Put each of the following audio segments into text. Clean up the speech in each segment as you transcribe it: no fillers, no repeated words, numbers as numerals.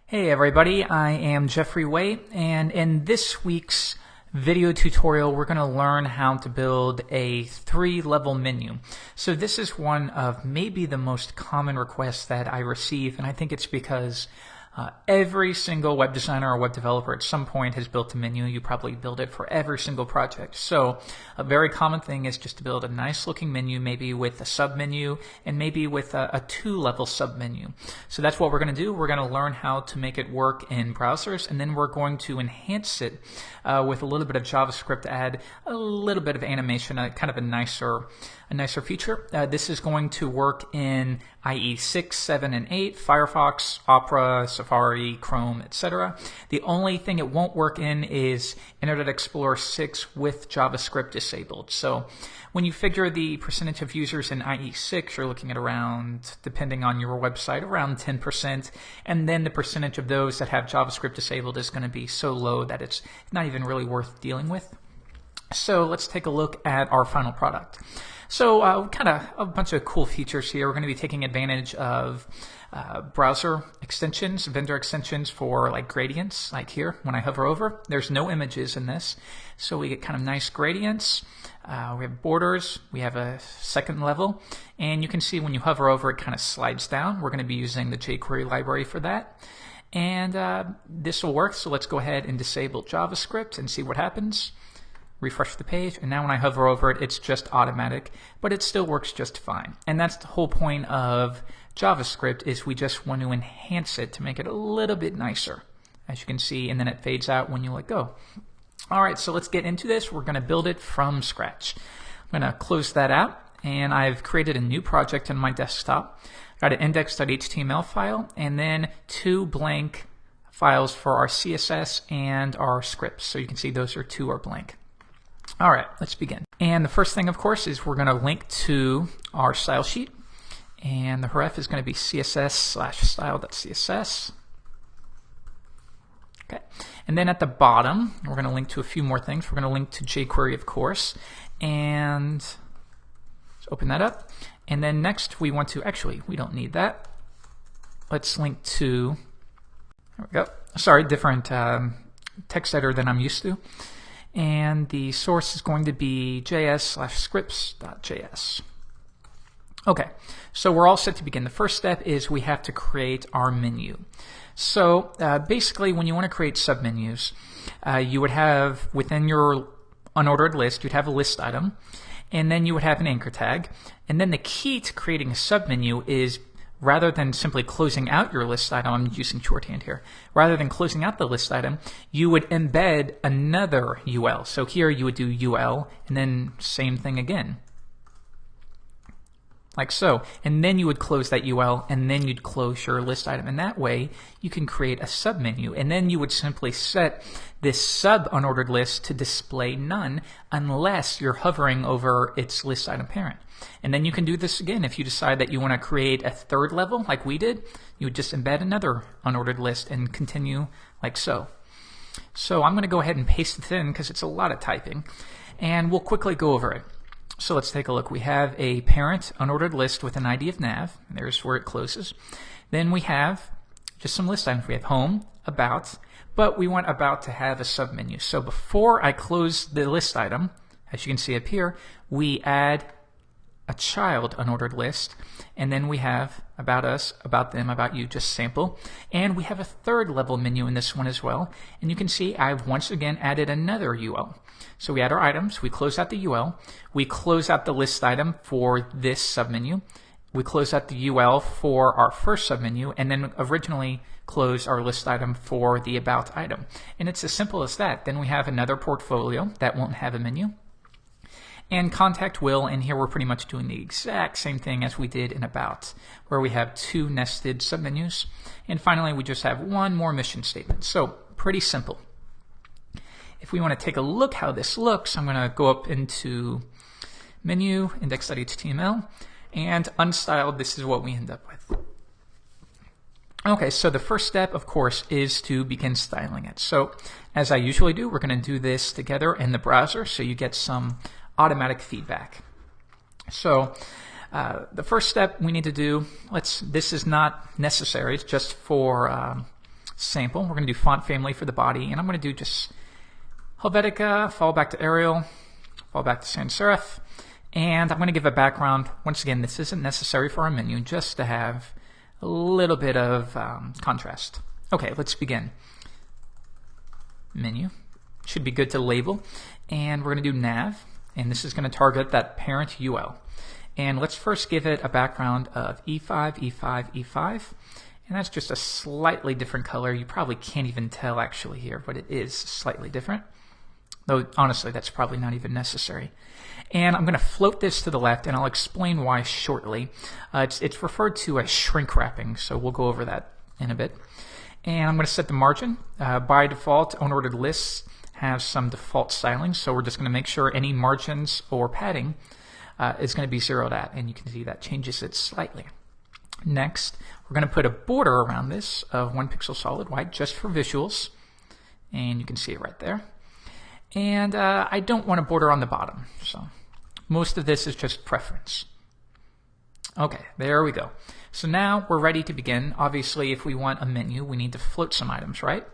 Hey everybody, I am Jeffrey Way, and in this week's video tutorial we're going to learn how to build a 3-level menu. So this is one of maybe the most common requests that I receive, and I think it's because every single web designer or web developer at some point has built a menu. You probably build it for every single project. So a very common thing is just to build a nice looking menu, maybe with a submenu and maybe with a 2-level submenu. So that's what we're going to do. We're going to learn how to make it work in browsers, and then we're going to enhance it with a little bit of JavaScript to add a little bit of animation, kind of a nicer feature. This is going to work in IE 6, 7, and 8, Firefox, Opera, Safari, Chrome, etc. The only thing it won't work in is Internet Explorer 6 with JavaScript disabled. So when you figure the percentage of users in IE 6, you're looking at around, depending on your website, around 10%. And then the percentage of those that have JavaScript disabled is going to be so low that it's not even really worth dealing with. So let's take a look at our final product. So kind of a bunch of cool features here. We're going to be taking advantage of browser extensions, vendor extensions for like gradients, like here when I hover over. There's no images in this, so we get kind of nice gradients. We have borders, we have a second level, and you can see when you hover over it kind of slides down. We're going to be using the jQuery library for that. And this will work, so let's go ahead and disable JavaScript and see what happens. Refresh the page, and now when I hover over it, it's just automatic, but it still works just fine. And that's the whole point of JavaScript, is we just want to enhance it to make it a little bit nicer, as you can see, and then it fades out when you let go. All right, so let's get into this. We're going to build it from scratch. I'm going to close that out, and I've created a new project on my desktop. Got an index.html file, and then 2 blank files for our CSS and our scripts. So you can see those 2 are blank. All right, let's begin. And the first thing, of course, is we're going to link to our style sheet. And the ref is going to be css/style.css. Okay. And then at the bottom, we're going to link to a few more things. We're going to link to jQuery, of course. And let's open that up. And then next, we want to, actually, we don't need that. Let's link to, there we go. Sorry, different text editor than I'm used to. And the source is going to be js/scripts.js. Okay, so we're all set to begin. The first step is we have to create our menu. So basically, when you want to create submenus, you would have within your unordered list, you'd have a list item, and then you would have an anchor tag. And then the key to creating a submenu is, rather than simply closing out your list item, I'm using shorthand here, rather than closing out the list item, you would embed another UL. So here you would do UL, and then same thing again, like so. And then you would close that UL, and then you'd close your list item. And that way, you can create a submenu. And then you would simply set this sub-unordered list to display none unless you're hovering over its list item parent. And then you can do this again if you decide that you want to create a 3rd level like we did. You would just embed another unordered list and continue like so. So I'm going to go ahead and paste it in because it's a lot of typing, and we'll quickly go over it. So let's take a look. We have a parent unordered list with an ID of nav. There's where it closes. Then we have just some list items. We have home, about, but we want about to have a submenu. So before I close the list item, as you can see up here, we add a child unordered list, and then we have about us, about them, about you, just sample. And we have a 3rd level menu in this one as well. And you can see I've once again added another UL. So we add our items, we close out the UL, we close out the list item for this submenu, we close out the UL for our first submenu, and then originally close our list item for the about item. And it's as simple as that. Then we have another portfolio that won't have a menu, and contact will, and here we're pretty much doing the exact same thing as we did in about, where we have 2 nested submenus. And finally, we just have one more mission statement. So pretty simple. If we want to take a look how this looks, I'm going to go up into menu, index.html, and unstyled, this is what we end up with. Okay, so the first step, of course, is to begin styling it. So as I usually do, we're going to do this together in the browser so you get some automatic feedback. So the first step we need to do, this is not necessary, it's just for sample. We're going to do font family for the body, and I'm going to do just Helvetica, fall back to Arial, fall back to sans serif, and I'm going to give a background. Once again, this isn't necessary for our menu, just to have a little bit of contrast. Okay, let's begin. Menu. Should be good to label, and we're going to do nav, and this is going to target that parent UL. And let's first give it a background of E5, E5, E5, and that's just a slightly different color. You probably can't even tell actually here, but it is slightly different. Though honestly, that's probably not even necessary. And I'm going to float this to the left, and I'll explain why shortly. It's referred to as shrink wrapping, so we'll go over that in a bit. And I'm going to set the margin. By default, unordered lists have some default styling, so we're just going to make sure any margins or padding is going to be zeroed out, and you can see that changes it slightly. Next, we're going to put a border around this of 1 pixel solid white just for visuals, and you can see it right there. And I don't want a border on the bottom, so most of this is just preference. Okay, there we go. So now we're ready to begin. Obviously, if we want a menu, we need to float some items, right?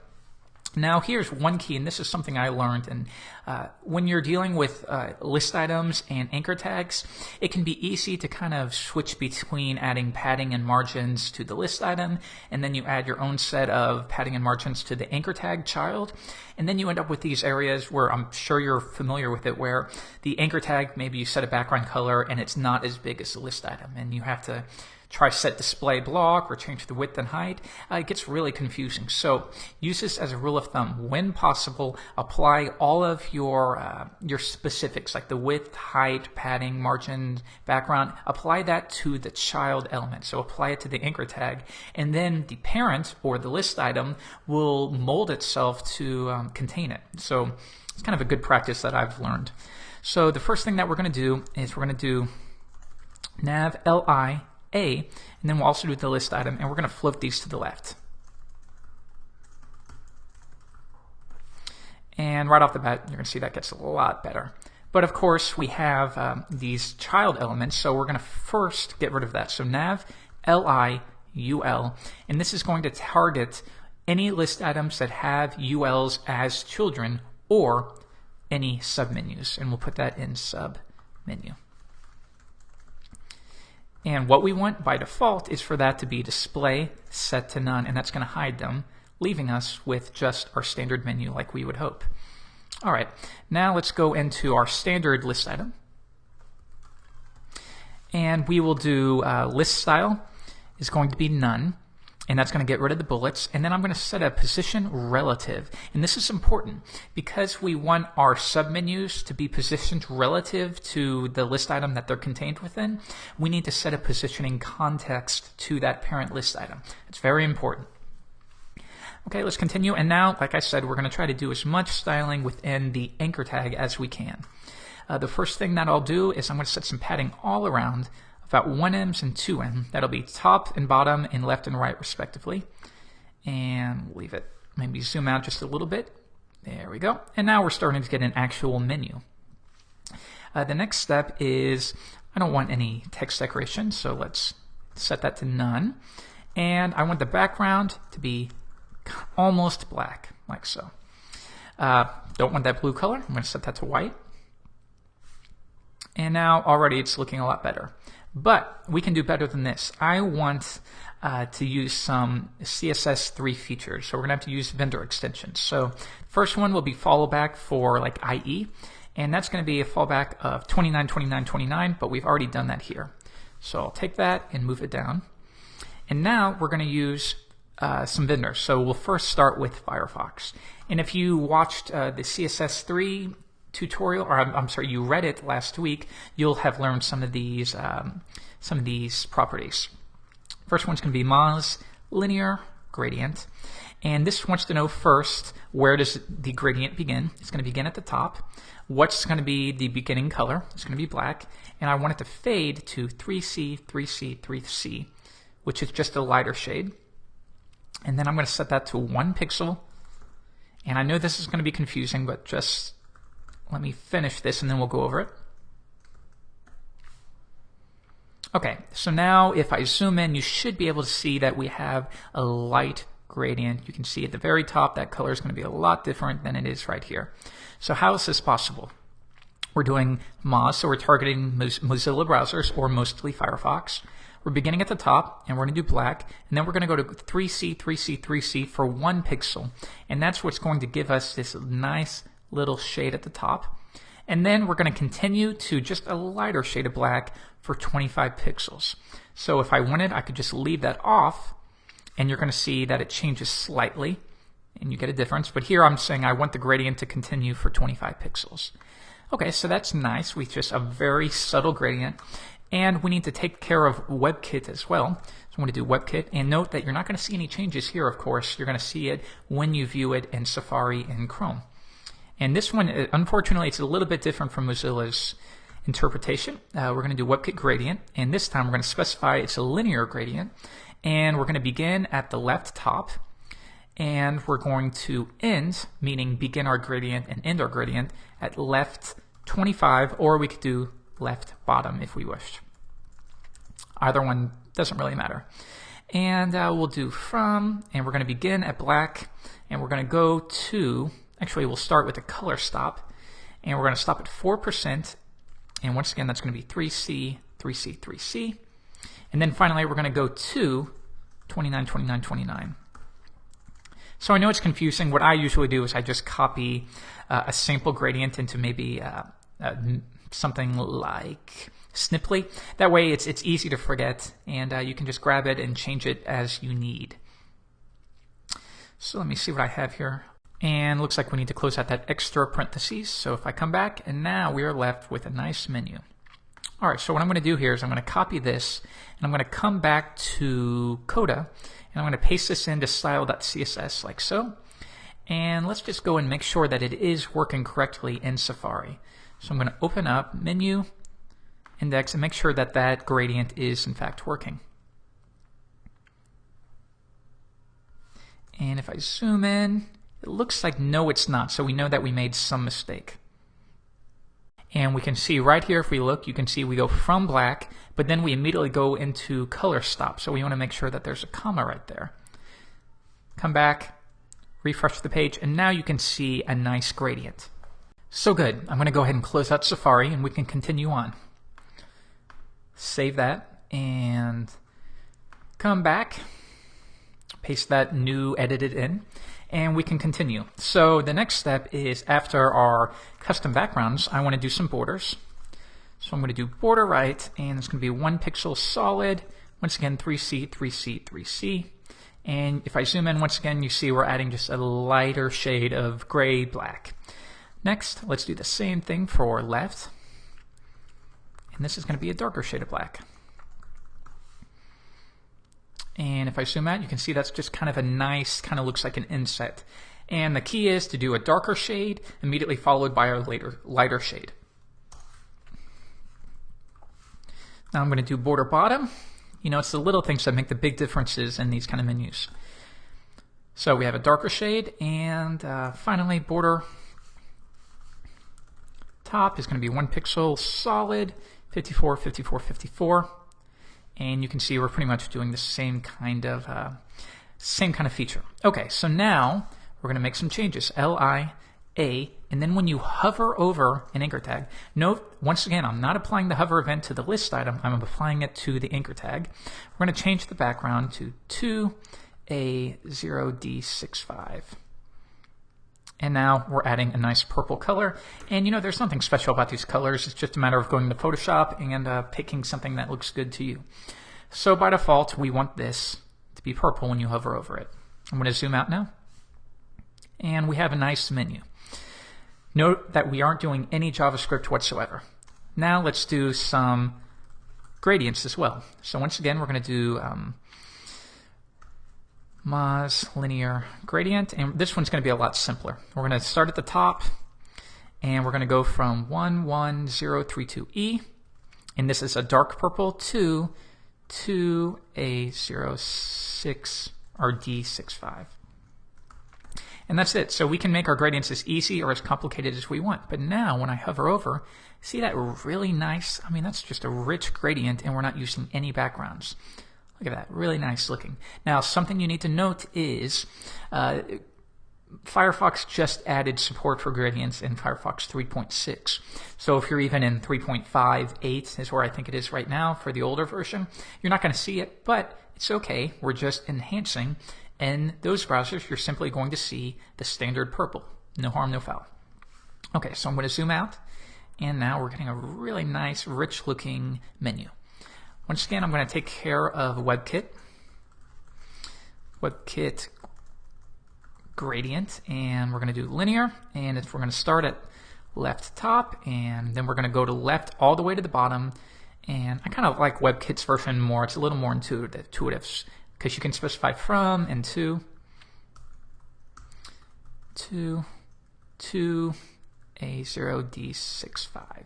Now here's one key, and this is something I learned, and when you're dealing with list items and anchor tags, it can be easy to kind of switch between adding padding and margins to the list item, and then you add your own set of padding and margins to the anchor tag child, and then you end up with these areas where I'm sure you're familiar with it, where the anchor tag, maybe you set a background color and it's not as big as the list item, and you have to try set display block or change the width and height. It gets really confusing. So use this as a rule of thumb. When possible, apply all of your specifics like the width, height, padding, margin, background. Apply that to the child element. So apply it to the anchor tag, and then the parent or the list item will mold itself to contain it. So it's kind of a good practice that I've learned. So the first thing that we're going to do is we're going to do nav li A, and then we'll also do the list item, and we're going to float these to the left. And right off the bat, you're going to see that gets a lot better. But of course, we have these child elements, so we're going to first get rid of that. So nav li ul, and this is going to target any list items that have ULs as children or any submenus, and we'll put that in submenu. And what we want by default is for that to be display set to none, and that's going to hide them, leaving us with just our standard menu like we would hope. All right, now let's go into our standard list item. And we will do list style is going to be none, and that's going to get rid of the bullets. And then I'm going to set a position relative. And this is important because we want our submenus to be positioned relative to the list item that they're contained within. We need to set a positioning context to that parent list item. It's very important. Okay, let's continue. And now, like I said, we're going to try to do as much styling within the anchor tag as we can. The first thing that I'll do is I'm going to set some padding all around, about 1ems and 2em. That'll be top and bottom and left and right respectively. And we'll leave it, maybe zoom out just a little bit. There we go. And now we're starting to get an actual menu. The next step is, I don't want any text decoration, so let's set that to none. And I want the background to be almost black, like so. Don't want that blue color. I'm going to set that to white. And now already it's looking a lot better. But we can do better than this. I want to use some CSS3 features. So we're going to have to use vendor extensions. So first one will be fallback for like IE. And that's going to be a fallback of 29, 29, 29. But we've already done that here. So I'll take that and move it down. And now we're going to use some vendors. So we'll first start with Firefox. And if you watched the CSS3 tutorial, or I'm sorry, you read it last week, you'll have learned some of these properties. First one's going to be Moz linear gradient, and this wants to know first, where does the gradient begin? It's going to begin at the top. What's going to be the beginning color? It's going to be black, and I want it to fade to 3C, 3C, 3C, which is just a lighter shade. And then I'm going to set that to 1 pixel, and I know this is going to be confusing, but just let me finish this and then we'll go over it. Okay, so now if I zoom in, you should be able to see that we have a light gradient. You can see at the very top that color is going to be a lot different than it is right here. So how is this possible? We're doing Moz, so we're targeting Mozilla browsers or mostly Firefox. We're beginning at the top, and we're going to do black, and then we're going to go to 3C, 3C, 3C for 1 pixel, and that's what's going to give us this nice little shade at the top. And then we're going to continue to just a lighter shade of black for 25 pixels. So if I wanted, I could just leave that off, and you're going to see that it changes slightly, and you get a difference. But here I'm saying I want the gradient to continue for 25 pixels. Okay, so that's nice. We just a very subtle gradient. And we need to take care of WebKit as well. So I'm going to do WebKit. And note that you're not going to see any changes here, of course. You're going to see it when you view it in Safari and Chrome. And this one, unfortunately, it's a little bit different from Mozilla's interpretation. We're going to do WebKit gradient. And this time we're going to specify it's a linear gradient. And we're going to begin at the left top. And we're going to end, meaning begin our gradient and end our gradient, at left 25, or we could do left bottom if we wished. Either one doesn't really matter. And we'll do from, and we're going to begin at black, and we're going to go to, actually we'll start with a color stop, and we're going to stop at 4%, and once again that's going to be 3C, 3C, 3C, and then finally we're going to go to 29, 29, 29. So I know it's confusing. What I usually do is I just copy a sample gradient into maybe something like Snipply. That way it's easy to forget, and you can just grab it and change it as you need. So let me see what I have here. And looks like we need to close out that extra parentheses. So if I come back, and now we are left with a nice menu. All right, so what I'm going to do here is I'm going to copy this, and I'm going to come back to Coda, and I'm going to paste this into style.css like so. And let's just go and make sure that it is working correctly in Safari. So I'm going to open up menu, index, and make sure that that gradient is in fact working. And if I zoom in, it looks like no, it's not. So we know that we made some mistake. And we can see right here, if we look, you can see we go from black, but then we immediately go into color stop. So we want to make sure that there's a comma right there. Come back, refresh the page, and now you can see a nice gradient. So good. I'm going to go ahead and close out Safari, and we can continue on. Save that, and come back, paste that new edited in, and we can continue. So the next step is, after our custom backgrounds, I want to do some borders. So I'm going to do border right, and it's going to be 1 pixel solid. Once again, 3C, 3C, 3C. And if I zoom in, once again, you see we're adding just a lighter shade of gray black. Next, let's do the same thing for left. And this is going to be a darker shade of black. And if I zoom out, you can see that's just kind of a nice, kind of looks like an inset. And the key is to do a darker shade immediately followed by a lighter shade. Now I'm going to do border bottom. You know, it's the little things that make the big differences in these kind of menus. So we have a darker shade, and finally border top is going to be 1 pixel solid, 54, 54, 54. And you can see we're pretty much doing the same kind of feature. Okay, so now we're going to make some changes. L-I-A, and then when you hover over an anchor tag, note, once again, I'm not applying the hover event to the list item, I'm applying it to the anchor tag. We're going to change the background to 2A0D65. And now we're adding a nice purple color. And you know, there's nothing special about these colors. It's just a matter of going to Photoshop and picking something that looks good to you. So by default, we want this to be purple when you hover over it. I'm going to zoom out now. And we have a nice menu. Note that we aren't doing any JavaScript whatsoever. Now let's do some gradients as well. So once again, we're going to do Moz linear gradient, and this one's going to be a lot simpler. We're going to start at the top, and we're going to go from 11032E, and this is a dark purple, to A06 or D65. And that's it. So we can make our gradients as easy or as complicated as we want. But now when I hover over, see that really nice, I mean, that's just a rich gradient, and we're not using any backgrounds. Look at that, really nice looking. Now, something you need to note is Firefox just added support for gradients in Firefox 3.6. So if you're even in 3.58 is where I think it is right now for the older version, you're not going to see it, but it's okay. We're just enhancing. In those browsers, you're simply going to see the standard purple. No harm, no foul. Okay, so I'm going to zoom out, and now we're getting a really nice, rich-looking menu. Once again, I'm going to take care of WebKit. WebKit gradient, and we're going to do linear, and we're going to start at left top, and then we're going to go to left all the way to the bottom. And I kind of like WebKit's version more. It's a little more intuitive because you can specify from and to A0D65.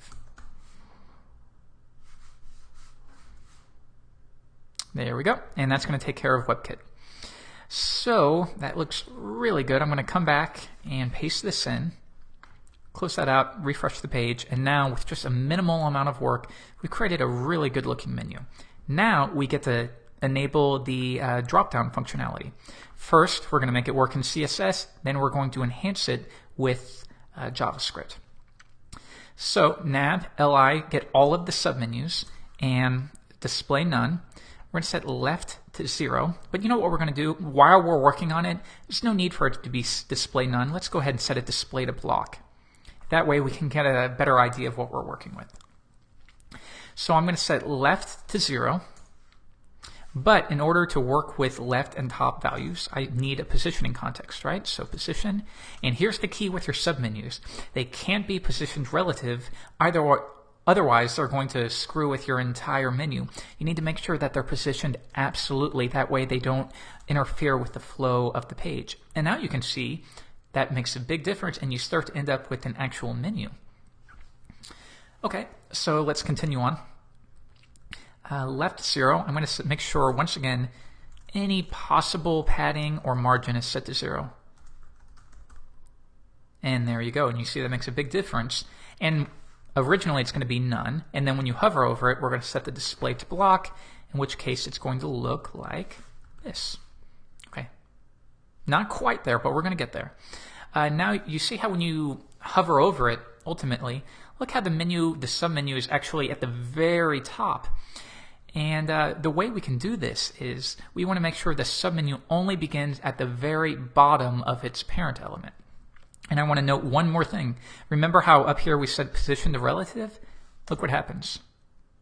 There we go, and that's going to take care of WebKit. So that looks really good. I'm going to come back and paste this in, close that out, refresh the page, and now with just a minimal amount of work, we created a really good looking menu. Now we get to enable the drop-down functionality. First, we're going to make it work in CSS, then we're going to enhance it with JavaScript. So nav, li, get all of the submenus, and display none. We're going to set left to 0, but you know what we're going to do? While we're working on it, there's no need for it to be display none. Let's go ahead and set it display to block. That way we can get a better idea of what we're working with. So I'm going to set left to 0, but in order to work with left and top values, I need a positioning context, right? So position, and here's the key with your submenus. They can't be positioned relative, otherwise they're going to screw with your entire menu. You need to make sure that they're positioned absolutely, that way they don't interfere with the flow of the page. And now you can see that makes a big difference, and you start to end up with an actual menu. Okay, so let's continue on. Left 0, I'm going to make sure, once again, any possible padding or margin is set to 0. And there you go, and you see that makes a big difference. And originally it's going to be none, and then when you hover over it, we're going to set the display to block, in which case it's going to look like this. Okay, not quite there, but we're going to get there. Now you see how when you hover over it, ultimately, look how the submenu is actually at the very top. And the way we can do this is we want to make sure the submenu only begins at the very bottom of its parent element. And I want to note one more thing. Remember how up here we said position to relative? Look what happens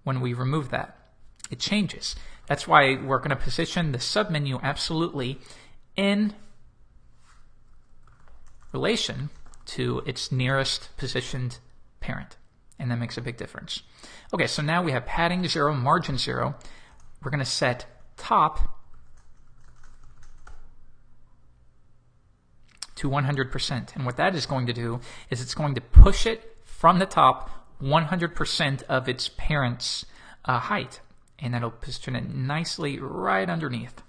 when we remove that. It changes. That's why we're going to position the submenu absolutely in relation to its nearest positioned parent. And that makes a big difference. Okay, so now we have padding 0, margin 0. We're going to set top to 100%. And what that is going to do is it's going to push it from the top 100% of its parent's height. And that'll position it nicely right underneath.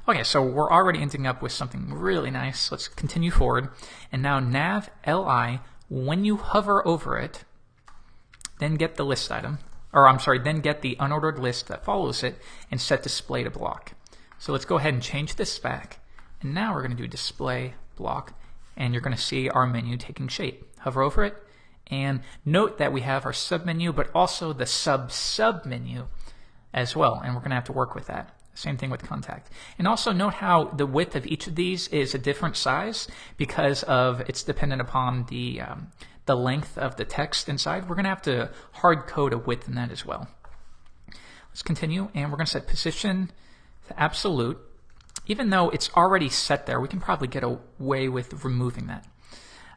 Okay, so we're already ending up with something really nice. Let's continue forward. And now nav li, when you hover over it, then get the list item, then get the unordered list that follows it and set display to block. So let's go ahead and change this back. And now we're going to do display block, and you're going to see our menu taking shape. Hover over it, and note that we have our submenu, but also the sub-menu as well, and we're going to have to work with that. Same thing with contact. And also note how the width of each of these is a different size because of it's dependent upon the length of the text inside. We're going to have to hard code a width in that as well. Let's continue, and we're going to set position to absolute. Even though it's already set there, we can probably get away with removing that.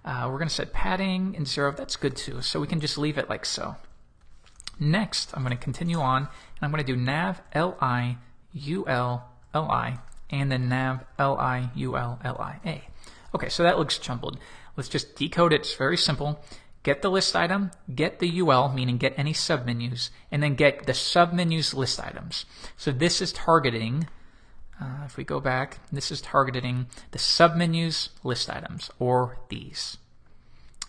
We're going to set padding in 0. That's good too, so we can just leave it like so. Next, I'm going to continue on, and I'm going to do nav li ul li and then nav li ul lia. Okay, so that looks jumbled. Let's just decode it. It's very simple. Get the list item, get the UL, meaning get any submenus, and then get the submenus list items. So this is targeting, if we go back, this is targeting the submenus list items, or these,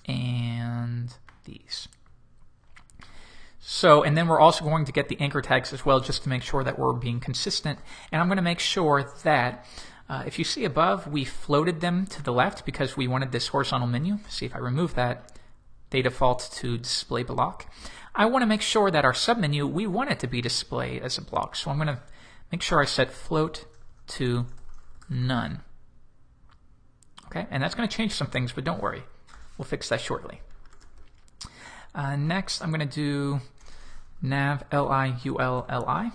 and these. So So, and then we're also going to get the anchor tags as well, just to make sure that we're being consistent. And I'm going to make sure that if you see above, we floated them to the left because we wanted this horizontal menu. See, if I remove that, they default to display block. I want to make sure that our submenu, we want it to be displayed as a block. So I'm going to make sure I set float to none. Okay, and that's going to change some things, but don't worry. We'll fix that shortly. Next, I'm going to do nav li ul li.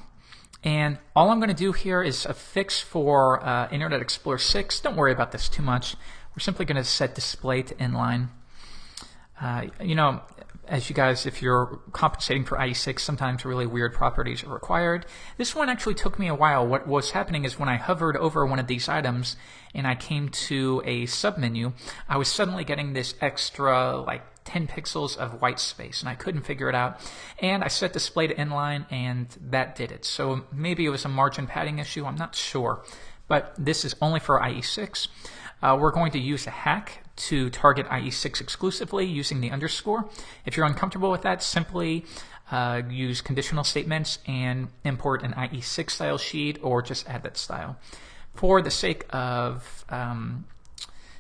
And all I'm going to do here is a fix for Internet Explorer 6. Don't worry about this too much. We're simply going to set display to inline. You know, as you guys, if you're compensating for IE6, sometimes really weird properties are required. This one actually took me a while. What was happening is when I hovered over one of these items and I came to a submenu, I was suddenly getting this extra like 10 pixels of white space, and I couldn't figure it out. And I set display to inline, and that did it. So maybe it was a margin padding issue. I'm not sure. But this is only for IE6. We're going to use a hack to target IE6 exclusively using the underscore. If you're uncomfortable with that, simply use conditional statements and import an IE6 style sheet, or just add that style. For the sake of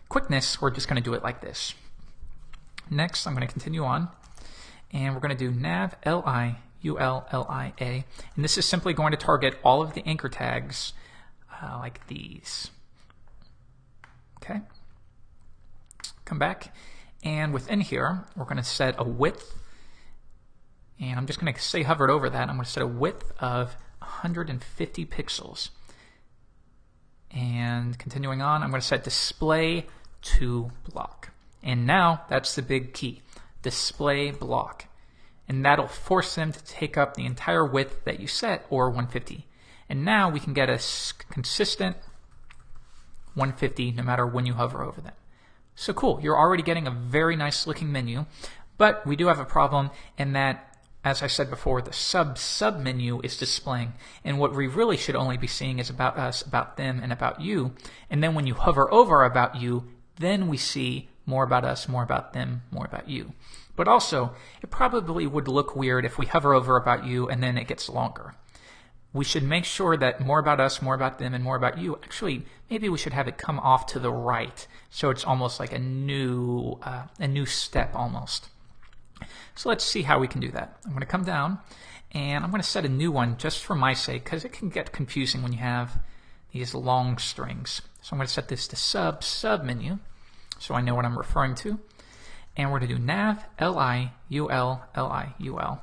quickness, we're just going to do it like this. Next, I'm going to continue on, and we're going to do nav li ul lia, and this is simply going to target all of the anchor tags like these. Okay. Come back, and within here, we're going to set a width, and I'm just going to say hovered over that. I'm going to set a width of 150 pixels. And continuing on, I'm going to set display to block. And now that's the big key, display block. And that'll force them to take up the entire width that you set, or 150. And now we can get a consistent 150 no matter when you hover over them. So cool, you're already getting a very nice looking menu, but we do have a problem in that, as I said before, the sub menu is displaying, and what we really should only be seeing is about us, about them, and about you. And then when you hover over about you, then we see more about us, more about them, more about you. But also, it probably would look weird if we hover over about you and then it gets longer. We should make sure that more about us, more about them, and more about you, actually, maybe we should have it come off to the right, so it's almost like a new step almost. So let's see how we can do that. I'm going to come down, and I'm going to set a new one just for my sake, because it can get confusing when you have these long strings. So I'm going to set this to sub menu, so I know what I'm referring to. And we're going to do nav li ul liul.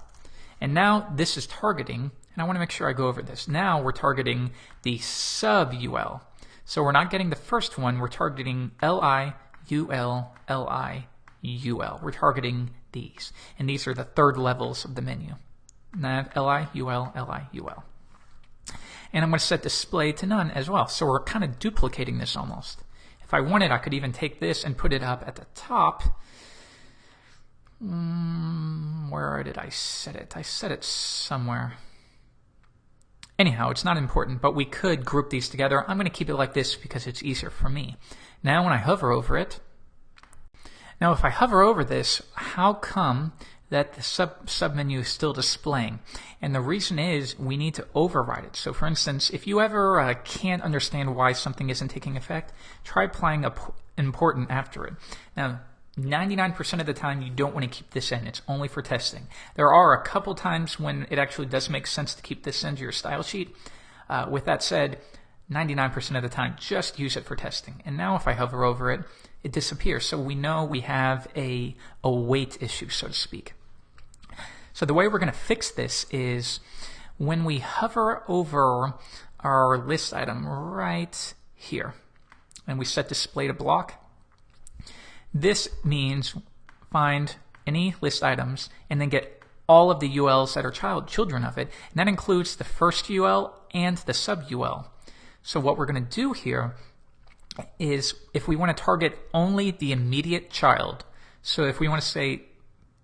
And now this is targeting, and I want to make sure I go over this. Now we're targeting the sub ul. So we're not getting the first one, we're targeting li ul liul. We're targeting these. And these are the third levels of the menu. Nav li ul liul. And I'm going to set display to none as well. So we're kind of duplicating this almost. If I wanted, I could even take this and put it up at the top. Where did I set it? I set it somewhere. Anyhow, it's not important, but we could group these together. I'm going to keep it like this because it's easier for me. Now when I hover over it, now if I hover over this, how come that the submenu is still displaying? And the reason is we need to override it. So for instance, if you ever can't understand why something isn't taking effect, try applying important after it. Now, 99% of the time you don't want to keep this in. It's only for testing. There are a couple times when it actually does make sense to keep this into your style sheet. With that said, 99% of the time, just use it for testing. And now if I hover over it, it disappears. So we know we have a weight issue, so to speak. So the way we're going to fix this is when we hover over our list item right here, and we set display to block, this means find any list items and then get all of the ULs that are children of it. And that includes the first UL and the sub UL. So what we're going to do here is if we want to target only the immediate child, so if we want to say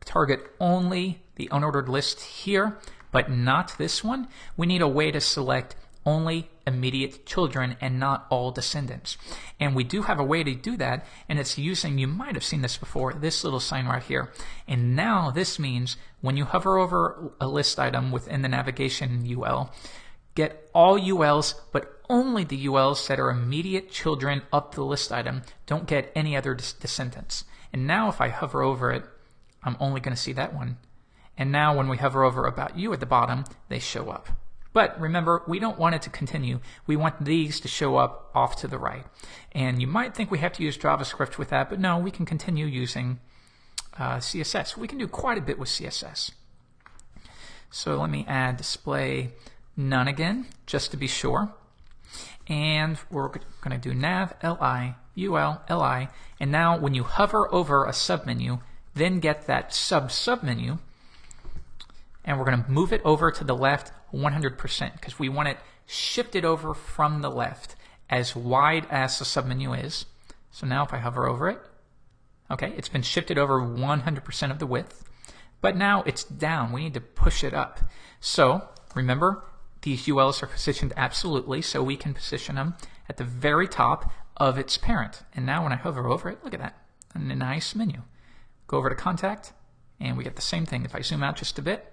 target only the unordered list here, but not this one, we need a way to select only immediate children and not all descendants. And we do have a way to do that, and it's using, you might have seen this before, this little sign right here. And now this means when you hover over a list item within the navigation UL, get all ULs, but only the ULs that are immediate children of the list item. Don't get any other descendants. And now if I hover over it, I'm only going to see that one. And now when we hover over About You at the bottom, they show up. But remember, we don't want it to continue. We want these to show up off to the right. And you might think we have to use JavaScript with that, but no, we can continue using CSS. We can do quite a bit with CSS. So let me add display none again, just to be sure. And we're going to do nav li ul li. And now when you hover over a submenu, then get that submenu, and we're going to move it over to the left 100% because we want it shifted over from the left as wide as the submenu is. So now if I hover over it, okay, it's been shifted over 100% of the width, but now it's down. We need to push it up. So remember, these ULs are positioned absolutely, so we can position them at the very top of its parent. And now when I hover over it, look at that, a nice menu. Go over to contact, and we get the same thing. If I zoom out just a bit,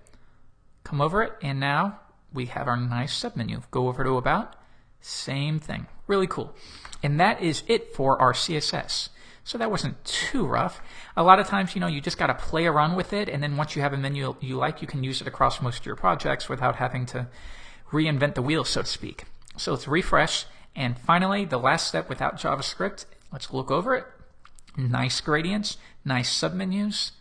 come over it, and now we have our nice submenu. Go over to About, same thing. Really cool. And that is it for our CSS. So that wasn't too rough. A lot of times, you just got to play around with it, and then once you have a menu you like, you can use it across most of your projects without having to reinvent the wheel, so to speak. So let's refresh, and finally, the last step without JavaScript, let's look over it. Nice gradients, nice submenus,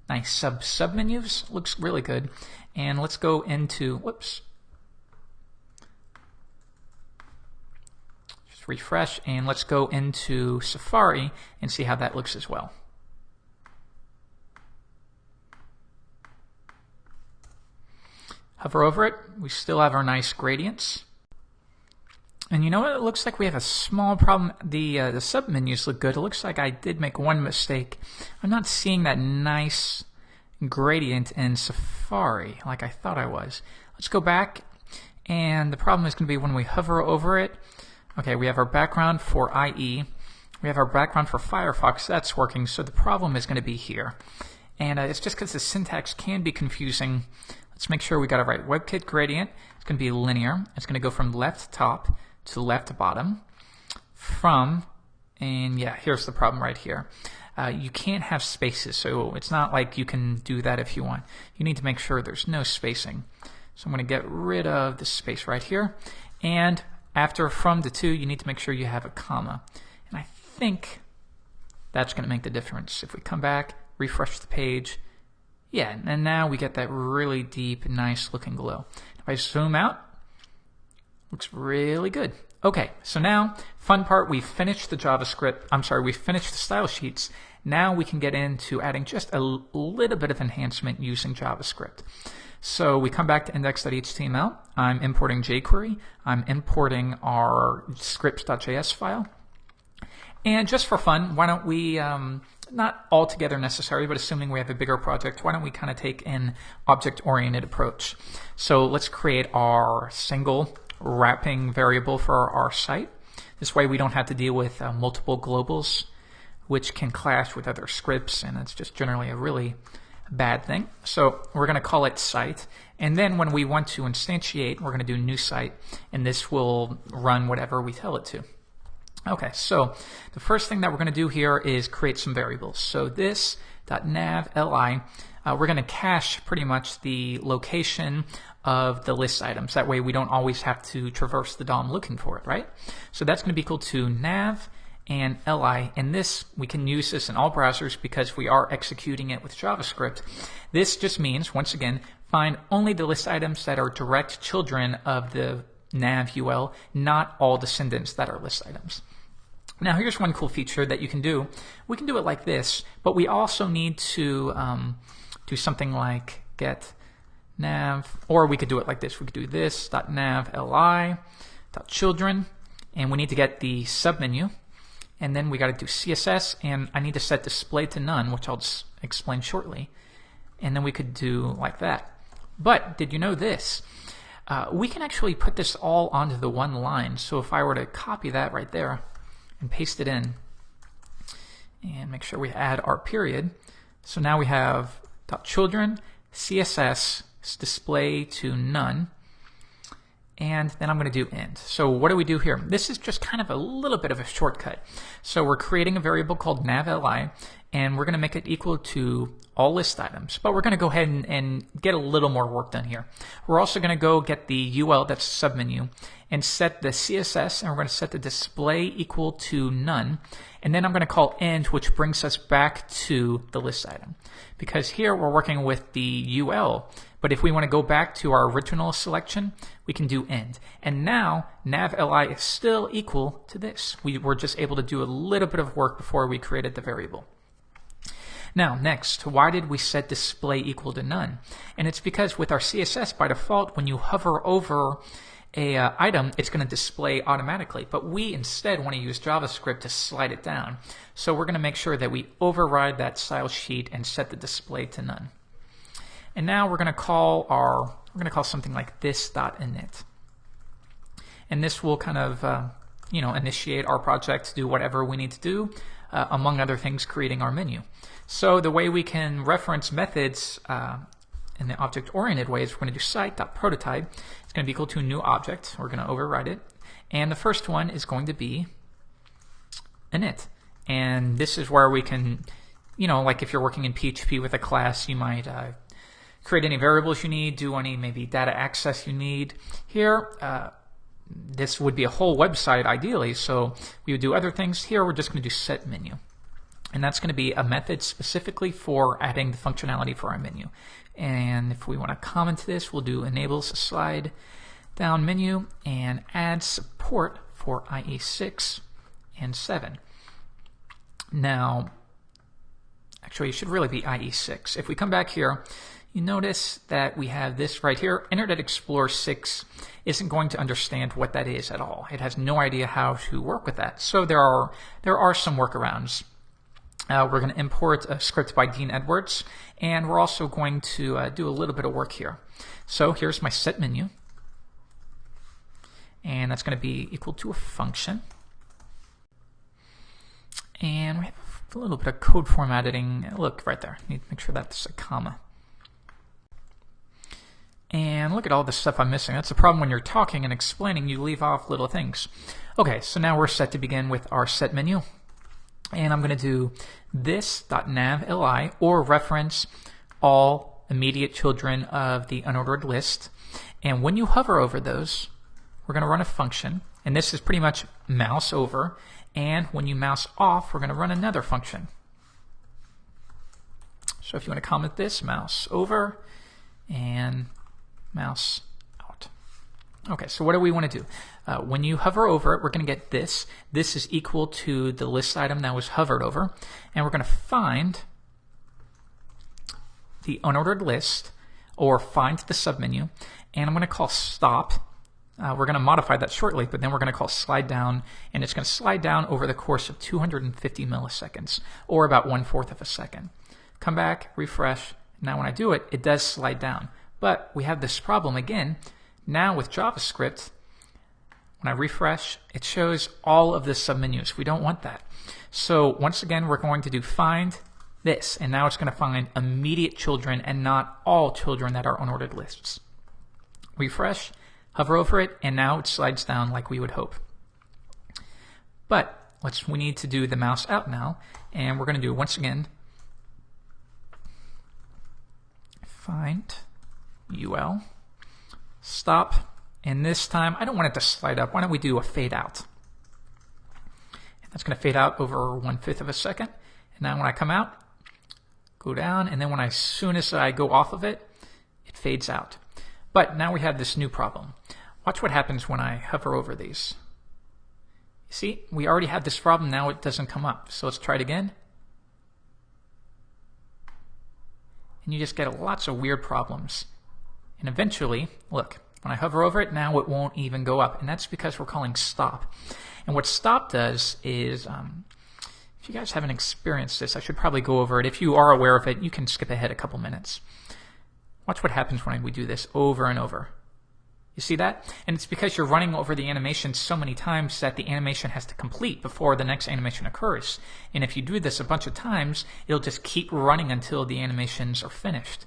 nice submenus, looks really good. And let's go into, whoops, just refresh, and let's go into Safari and see how that looks as well. Hover over it, we still have our nice gradients. And you know what? It looks like we have a small problem. The submenus look good. It looks like I did make one mistake. I'm not seeing that nice gradient in Safari like I thought I was. Let's go back, and the problem is going to be when we hover over it. Okay, we have our background for IE. We have our background for Firefox. That's working, so the problem is going to be here. And it's just because the syntax can be confusing. Let's make sure we got it right. WebKit gradient, it's going to be linear. It's going to go from left top to left bottom. And yeah, here's the problem right here. You can't have spaces, so it's not like you can do that if you want. You need to make sure there's no spacing. So I'm going to get rid of the space right here. And after from to you need to make sure you have a comma. And I think that's going to make the difference. If we come back, refresh the page, yeah, and now we get that really deep, nice looking glow. If I zoom out, looks really good. Okay, so now, fun part, we finished the JavaScript, we finished the style sheets. Now we can get into adding just a little bit of enhancement using JavaScript. So we come back to index.html. I'm importing jQuery. I'm importing our scripts.js file. And just for fun, why don't we, not altogether necessary, but assuming we have a bigger project, why don't we kind of take an object-oriented approach? So let's create our single wrapping variable for our site. This way we don't have to deal with multiple globals, which can clash with other scripts, and it's just generally a really bad thing. So we're going to call it site, and then when we want to instantiate, we're going to do new site, and this will run whatever we tell it to. Okay, so the first thing that we're going to do here is create some variables. So this .nav.li, we're going to cache pretty much the location of the list items. That way we don't always have to traverse the DOM looking for it, right? So that's going to be equal to nav and li, and this, we can use this in all browsers because we are executing it with JavaScript. This just means, once again, find only the list items that are direct children of the nav UL, not all descendants that are list items. Now here's one cool feature that you can do. We can do it like this, but we also need to do something like get nav, or we could do it like this. We could do this .nav li .children, and we need to get the submenu, and then we got to do CSS, and I need to set display to none, which I'll just explain shortly, and then we could do like that. But did you know this? we can actually put this all onto the one line. So if I were to copy that right there and paste it in and make sure we add our period. So now we have .children, CSS, display to none, and then I'm going to do end. So what do we do here? This is just kind of a little bit of a shortcut. So we're creating a variable called navli, and we're going to make it equal to all list items. But we're going to go ahead and get a little more work done here. We're also going to go get the UL, that's submenu, and set the CSS, and we're going to set the display equal to none. And then I'm going to call end, which brings us back to the list item. Because here we're working with the UL, but if we want to go back to our original selection, we can do end. And now navli is still equal to this. We were just able to do a little bit of work before we created the variable. Now, next, why did we set display equal to none? And it's because with our CSS, by default, when you hover over a item, it's going to display automatically. But we instead want to use JavaScript to slide it down. So we're going to make sure that we override that style sheet and set the display to none. And now we're going to call something like this.init. And this will kind of initiate our project to do whatever we need to do, among other things, creating our menu. So the way we can reference methods in the object-oriented way is we're going to do site.prototype. It's going to be equal to a new object. We're going to override it. And the first one is going to be init. And this is where we can, like if you're working in PHP with a class, you might create any variables you need, do any maybe data access you need. Here, this would be a whole website ideally, so we would do other things. Here we're just going to do set menu. And that's going to be a method specifically for adding the functionality for our menu. And if we want to comment this, we'll do enables slide down menu and add support for IE6 and 7. Now, actually it should really be IE6. If we come back here, you notice that we have this right here. Internet Explorer 6 isn't going to understand what that is at all. It has no idea how to work with that. So there are some workarounds. We're going to import a script by Dean Edwards, and we're also going to do a little bit of work here. So here's my set menu, and that's going to be equal to a function. And we have a little bit of code formatting. Look right there. Need to make sure that's a comma. And look at all the stuff I'm missing. That's the problem when you're talking and explaining, you leave off little things. Okay, so now we're set to begin with our set menu. And I'm going to do this.navli, or reference all immediate children of the unordered list. And when you hover over those, we're going to run a function. And this is pretty much mouse over. And when you mouse off, we're going to run another function. So if you want to comment this, mouse over and mouse out. Okay, so what do we want to do? When you hover over it, we're going to get this. This is equal to the list item that was hovered over. And we're going to find the unordered list, or find the submenu. And I'm going to call stop. We're going to modify that shortly, but then we're going to call slide down. And it's going to slide down over the course of 250 milliseconds, or about 1/4 of a second. Come back, refresh. Now when I do it, it does slide down. But we have this problem again. Now with JavaScript, when I refresh, it shows all of the submenus. We don't want that. So once again, we're going to do find this, and now it's going to find immediate children and not all children that are unordered lists. Refresh, hover over it, and now it slides down like we would hope. But we need to do the mouse out now, and we're going to do, once again, find UL, stop, and this time I don't want it to slide up. Why don't we do a fade out? And that's going to fade out over 1/5 of a second. And now when I come out, go down, and then as soon as I go off of it, it fades out. But now we have this new problem. Watch what happens when I hover over these. You see, we already had this problem, now it doesn't come up. So let's try it again. And you just get lots of weird problems. And eventually, look, when I hover over it, now it won't even go up. And that's because we're calling stop. And what stop does is, if you guys haven't experienced this, I should probably go over it. If you are aware of it, you can skip ahead a couple minutes. Watch what happens when we do this over and over. You You see that? And it's because you're running over the animation so many times that the animation has to complete before the next animation occurs. And if you do this a bunch of times, it'll just keep running until the animations are finished.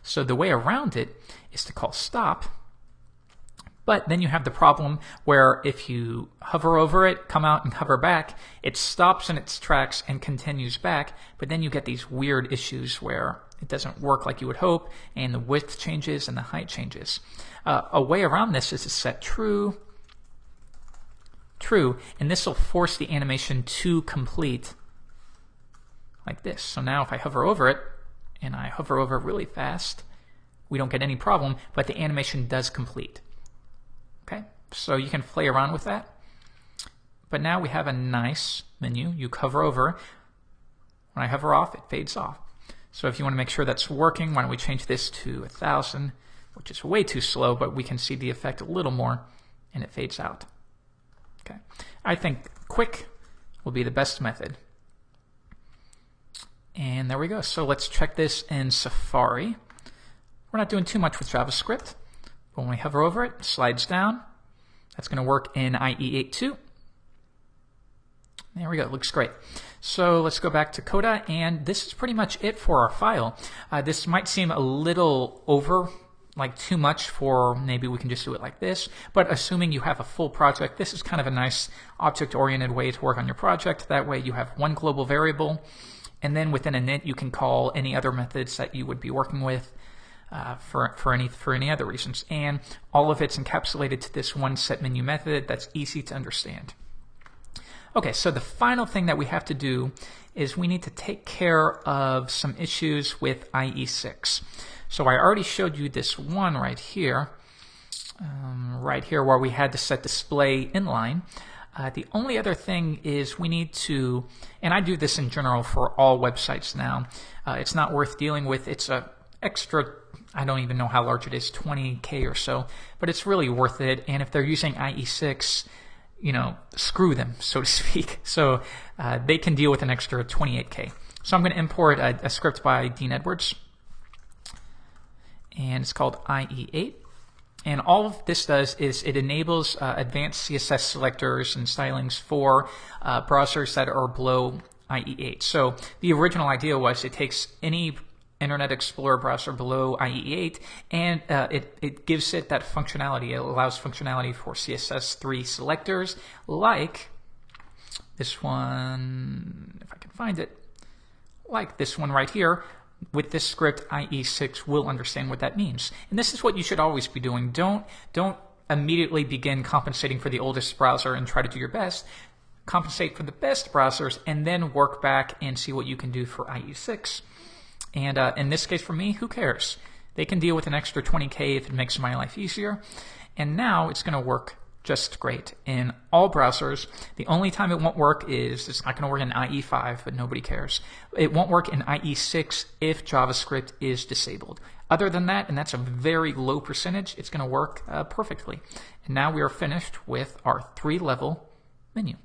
So the way around it is to call stop. But then you have the problem where if you hover over it, come out and hover back, it stops in its tracks and continues back, but then you get these weird issues where it doesn't work like you would hope, and the width changes and the height changes. A way around this is to set true, true, and this will force the animation to complete like this. So now if I hover over it, and I hover over it really fast, we don't get any problem, but the animation does complete. Okay, so you can play around with that. But now we have a nice menu. You hover over. When I hover off, it fades off. So if you want to make sure that's working, why don't we change this to 1000, which is way too slow, but we can see the effect a little more, and it fades out. Okay, I think quick will be the best method. And there we go. So let's check this in Safari. We're not doing too much with JavaScript. But when we hover over it, it slides down. That's going to work in IE 8 too. There we go. It looks great. So let's go back to Coda, and this is pretty much it for our file. This might seem a little over, like too much for maybe we can just do it like this, but assuming you have a full project, this is kind of a nice object-oriented way to work on your project. That way you have one global variable, and then within init you can call any other methods that you would be working with for any other reasons. And all of it's encapsulated to this one set menu method that's easy to understand. Okay, so the final thing that we have to do is we need to take care of some issues with IE 6. So I already showed you this one right here where we had to set display inline. The only other thing is we need to, and I do this in general for all websites now, it's not worth dealing with. It's a extra, I don't even know how large it is, 20K or so, but it's really worth it. And if they're using IE 6, you know, screw them, so to speak. So they can deal with an extra 28K. So I'm going to import a script by Dean Edwards, and it's called IE 8. And all of this does is it enables advanced CSS selectors and stylings for browsers that are below IE 8. So the original idea was it takes any Internet Explorer browser below IE 8 and it gives it that functionality. It allows functionality for CSS3 selectors like this one, if I can find it, like this one right here. With this script, IE 6 will understand what that means. And this is what you should always be doing. Don't immediately begin compensating for the oldest browser and try to do your best. Compensate for the best browsers and then work back and see what you can do for IE 6. And in this case for me, who cares? They can deal with an extra 20K if it makes my life easier. And now it's going to work just great in all browsers. The only time it won't work is it's not going to work in IE 5, but nobody cares. It won't work in IE 6 if JavaScript is disabled. Other than that, and that's a very low percentage, it's going to work perfectly. And now we are finished with our 3-level menu.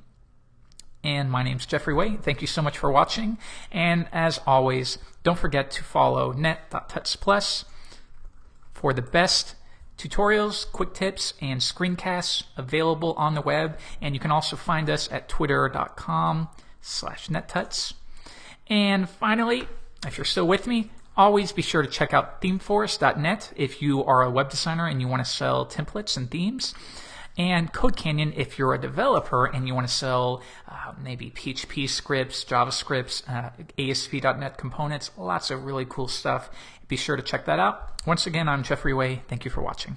And my name's Jeffrey Way. Thank you so much for watching. And as always, don't forget to follow net.tuts+ for the best tutorials, quick tips, and screencasts available on the web. And you can also find us at twitter.com/nettuts. And finally, if you're still with me, always be sure to check out themeforest.net if you are a web designer and you want to sell templates and themes. And CodeCanyon if you're a developer and you want to sell maybe PHP scripts, JavaScripts, ASP.NET components, lots of really cool stuff. Be sure to check that out. Once again, I'm Jeffrey Way. Thank you for watching.